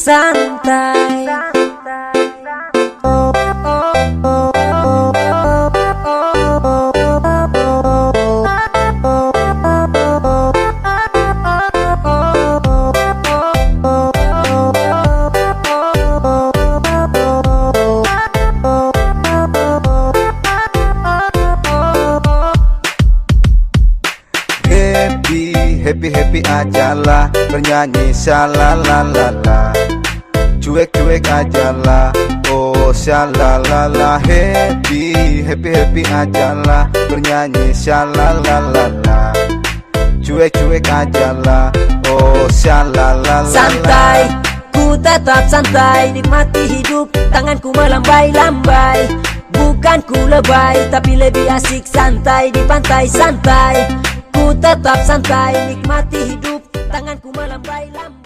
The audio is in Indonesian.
santai. Happy ajalah, bernyanyi shalalalala. Cuek ajalah, oh shalalala. Happy ajalah, bernyanyi shalalalala. Cuek ajalah, oh shalalala. Santai, ku tetap santai, nikmati hidup, tanganku melambai-lambai. Bukan ku lebay, tapi lebih asik santai di pantai santai. Ku tetap santai, nikmati hidup, tanganku melambai-lambai.